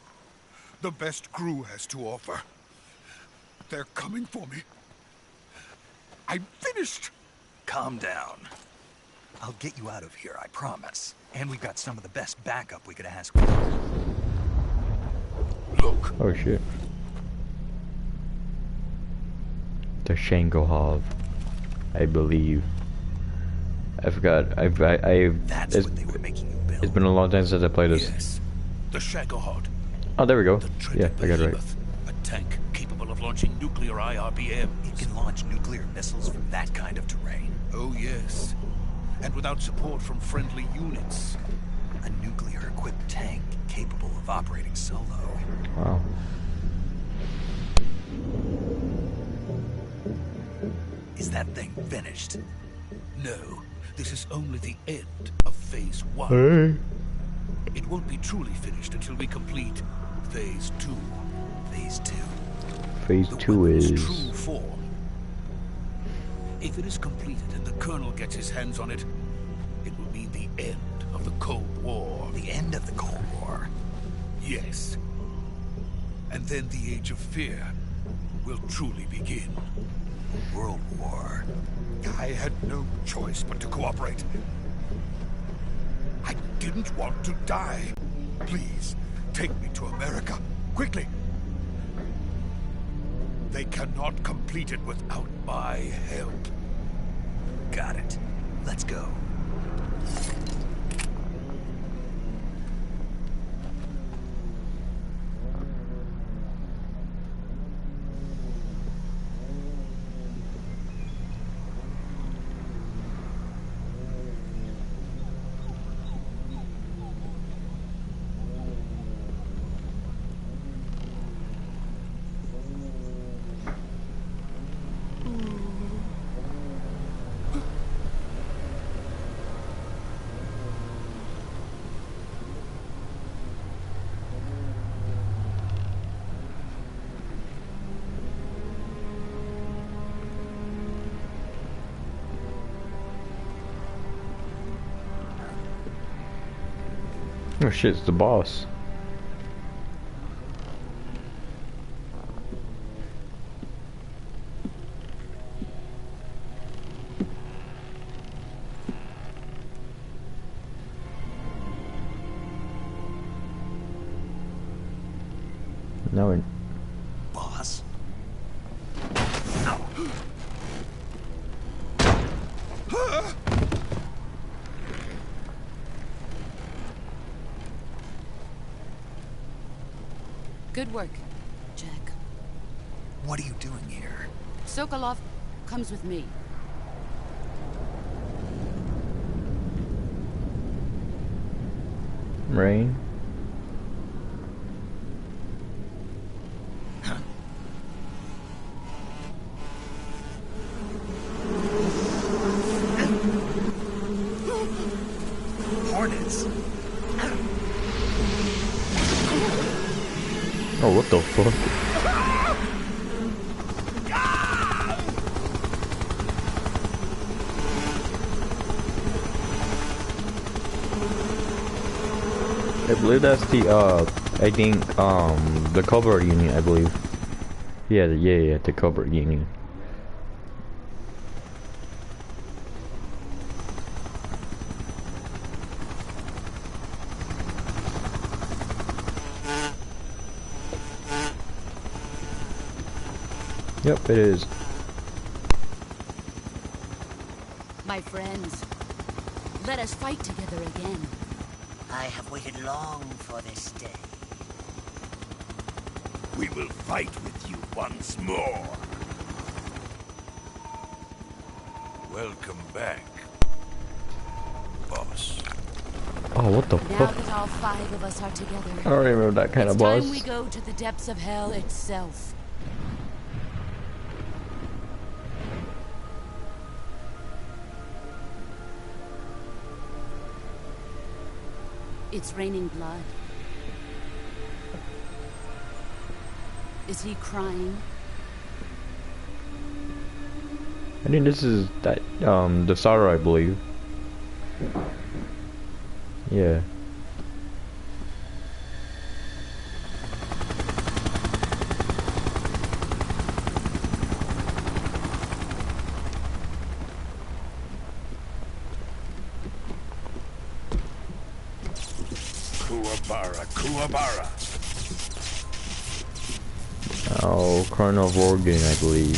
The best crew has to offer. They're coming for me. I'm finished! Calm down. I'll get you out of here, I promise. And we've got some of the best backup we could ask for. Look. Oh shit. The Shangohov, I believe. I forgot. That's what they were making you build. It's been a long time since I played this. Yes. The Shagohod. Oh, there we go. The Yeah, I got it right. A tank capable of launching nuclear IRBMs. It can launch nuclear missiles from that kind of terrain. Oh, yes. And without support from friendly units. A nuclear-equipped tank capable of operating solo. Wow. Is that thing finished? No, this is only the end of Phase 1. Hey. It won't be truly finished until we complete Phase 2. Phase 2. Phase The 2 weapon's is... true form. If it is completed and the Colonel gets his hands on it, it will mean the end of the Cold War. The end of the Cold War? Yes. And then the Age of Fear will truly begin. World War. I had no choice but to cooperate. I didn't want to die. Please, take me to America, quickly. They cannot complete it without my help. Got it. Let's go. Oh shit, it's the boss. No, it... Boss? Good work, Jack. What are you doing here? Sokolov comes with me. Rain. Hornets. Oh, what the fuck? I believe that's the I think the covert union, I believe. Yeah, the covert union. Yep, it is. My friends, let us fight together again. I have waited long for this day. We will fight with you once more. Welcome back, boss. Oh, what the Now fuck? that all 5 of us are together, I don't remember that kind of boss. it's time we go to the depths of hell itself. It's raining blood. Is he crying? I think this is that the Sarah, I believe. Yeah. Kuwabara. Oh, Colonel Vorgan, I believe.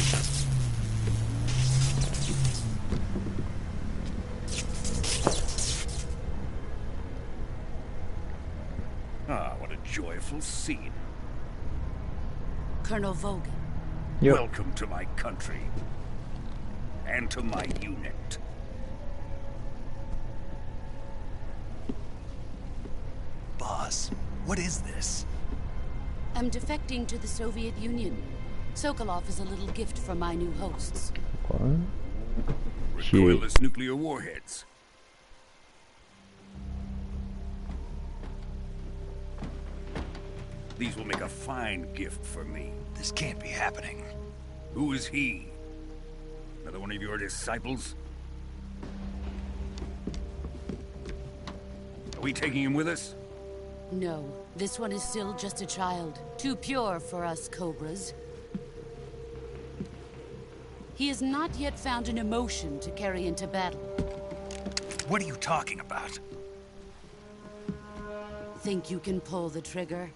Ah, what a joyful scene. Colonel Vogan. Yep. Welcome to my country. And to my unit. Boss, what is this? I'm defecting to the Soviet Union. Sokolov is a little gift from my new hosts. What? Recoilless nuclear warheads. These will make a fine gift for me. This can't be happening. Who is he? Another one of your disciples? Are we taking him with us? No, this one is still just a child. Too pure for us Cobras. He has not yet found an emotion to carry into battle. What are you talking about? Think you can pull the trigger?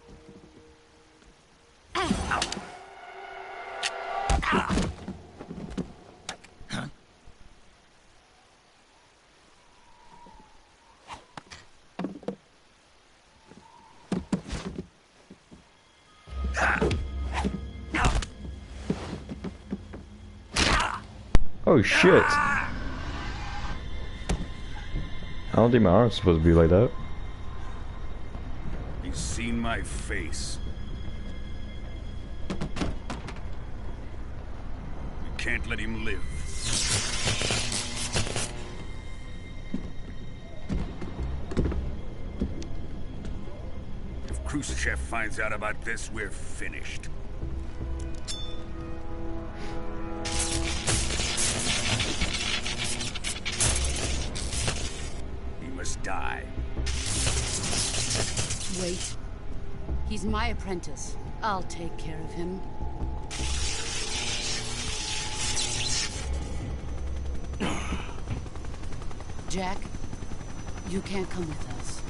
Oh shit! I don't think my arm's supposed to be like that. He's seen my face. We can't let him live. If Khrushchev finds out about this, we're finished. He must die. Wait. He's my apprentice. I'll take care of him. Jack, you can't come with us.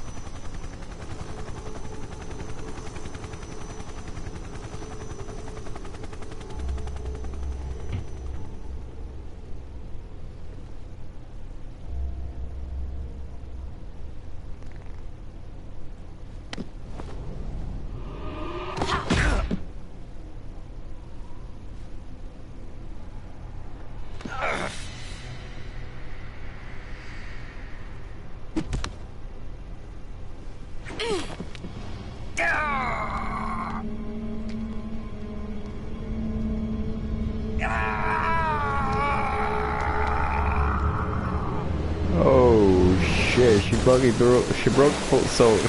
Oh shit,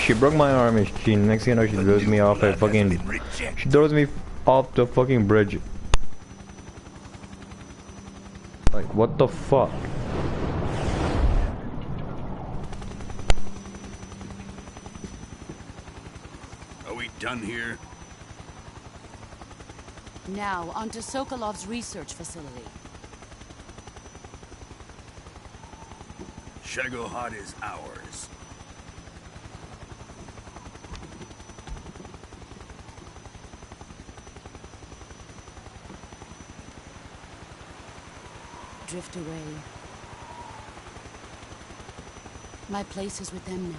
she broke my arm and next thing you know she throws me off a fucking, she throws me off the fucking bridge. Like, what the fuck? Are we done here? Now, onto Sokolov's research facility. Shegohod is ours. Drift away. My place is with them now.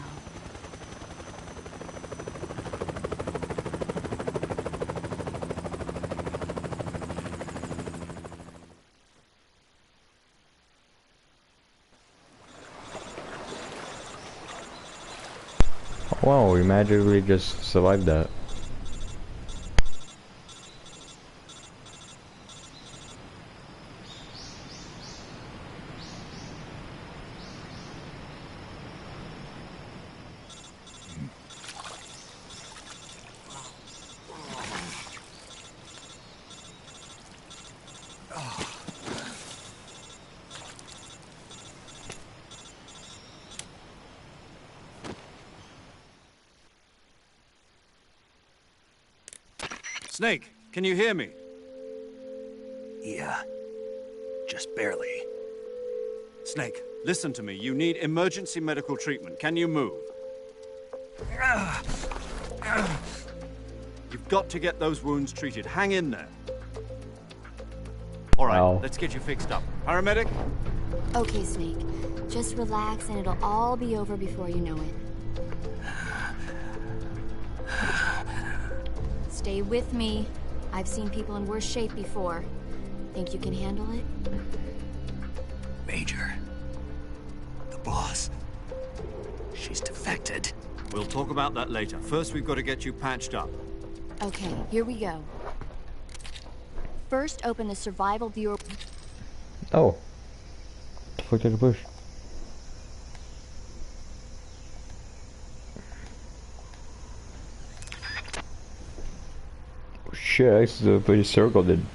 Wow, we magically just survived that. Snake, can you hear me? Yeah, just barely. Snake, listen to me. You need emergency medical treatment. Can you move? You've got to get those wounds treated. Hang in there. All right, Wow. Let's get you fixed up. Paramedic? Okay, Snake. Just relax and it'll all be over before you know it. Stay with me. I've seen people in worse shape before. Think you can handle it? Major. The boss. She's defected. We'll talk about that later. First, we've got to get you patched up. Okay, here we go. First, open the survival viewer. Oh. The fuck did I push? Shit, I accidentally put a circle, then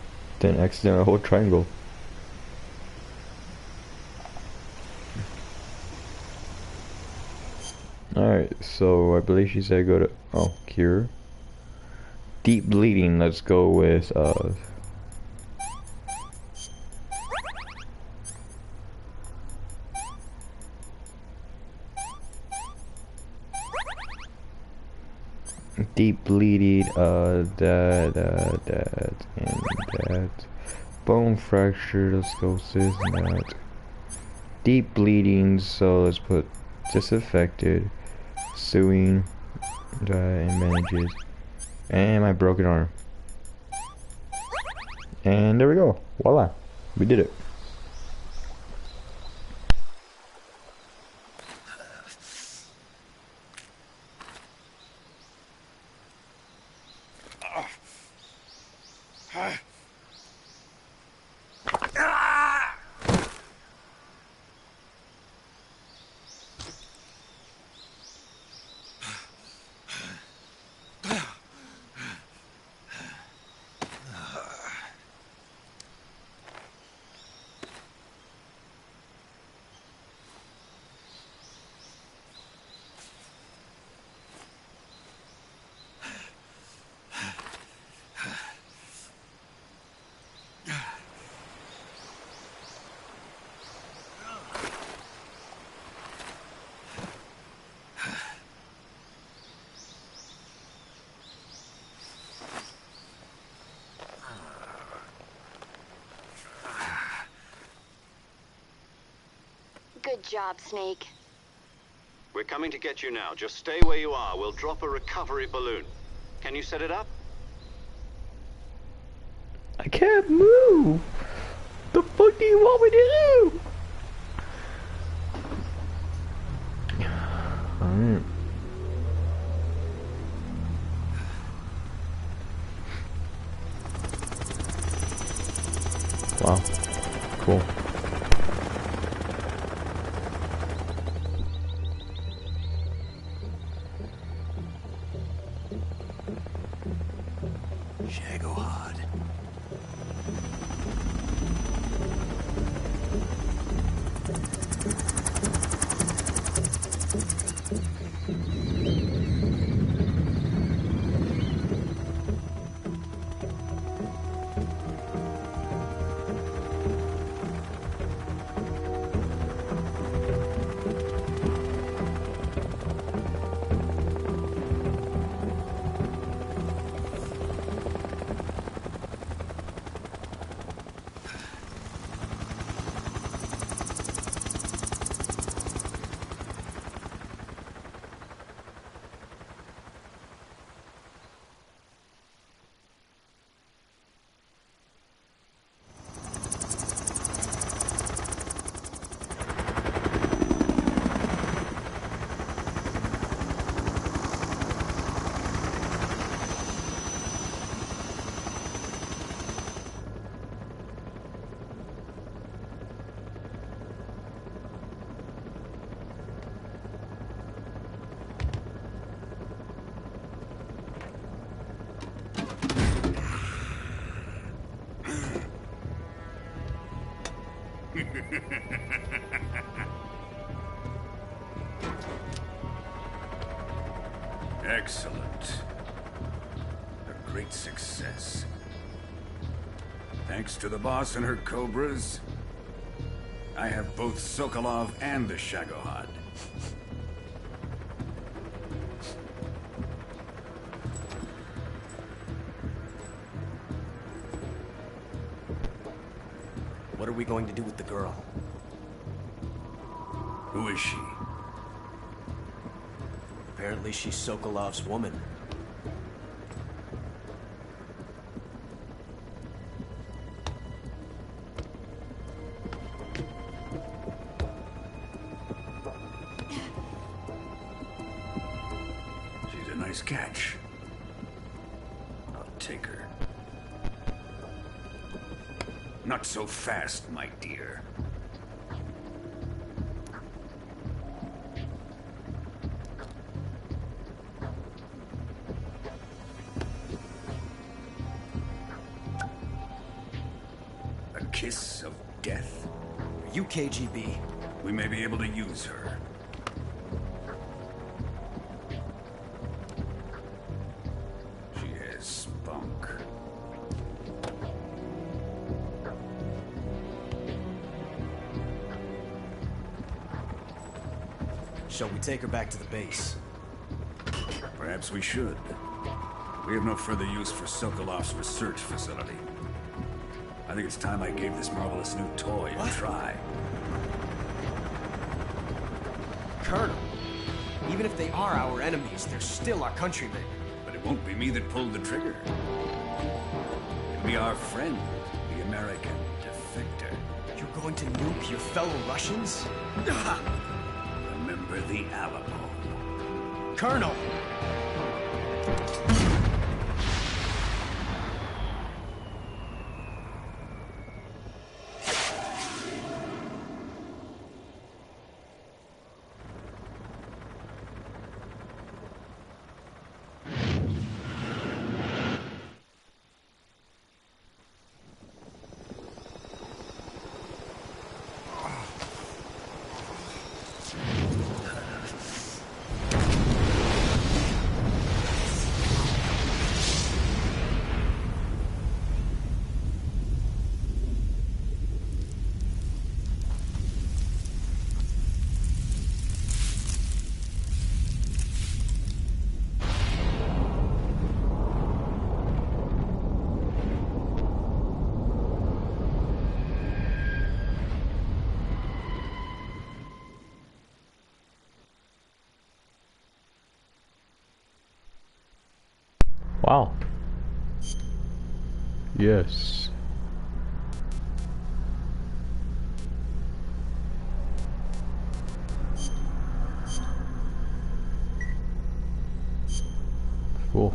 accidentally a whole triangle. Alright, so I believe she said go to, oh, cure. Deep bleeding, let's go with, deep bleeding, that, and that. Bone fracture, let's go with this and that. Deep bleeding, so let's put disaffected, sewing, that, and bandages. And my broken arm. And there we go. Voila. We did it. Good job, Snake. We're coming to get you now. Just stay where you are. We'll drop a recovery balloon. Can you set it up? I can't move! The fuck do you want me to do? Wow. Cool. Shagohod. Excellent. A great success. Thanks to the boss and her cobras, I have both Sokolov and the Shagohod. What are we going to do with the girl? Who is she? Apparently she's Sokolov's woman. She's a nice catch. I'll take her. Not so fast, my dear. A kiss of death? Are you KGB? We may be able to use her. She has spunk. Shall we take her back to the base? Perhaps we should. We have no further use for Sokolov's research facility. I think it's time I gave this marvelous new toy a try. Colonel, even if they are our enemies, they're still our countrymen. But it won't be me that pulled the trigger. It'll be our friend, the American defector. You're going to nuke your fellow Russians? Remember the Alamo. Colonel! Wow. Yes. Cool.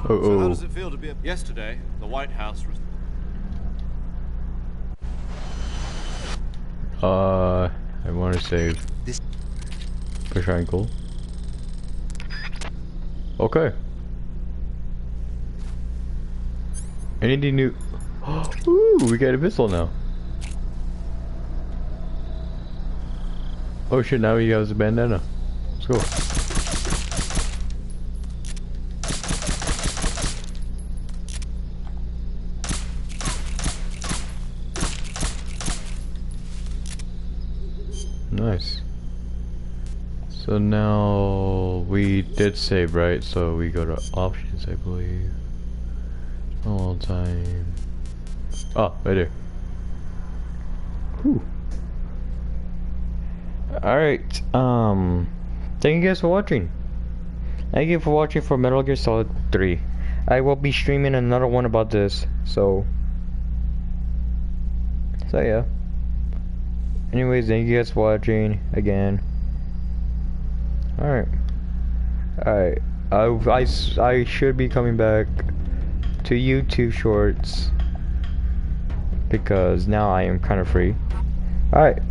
So how does it feel to be up yesterday? The White House was... I want to save this push ankle. Okay. Anything new? Ooh, we got a pistol now. Oh shit, now he has a bandana. Let's go. Nice. So now we did save, right? So we go to options, I believe. All time. Oh, right there. Whew. Alright, thank you guys for watching. Thank you for watching for Metal Gear Solid 3. I will be streaming another one about this, so yeah. Anyways, thank you guys for watching again. Alright. I should be coming back to YouTube Shorts because now I am kind of free. Alright.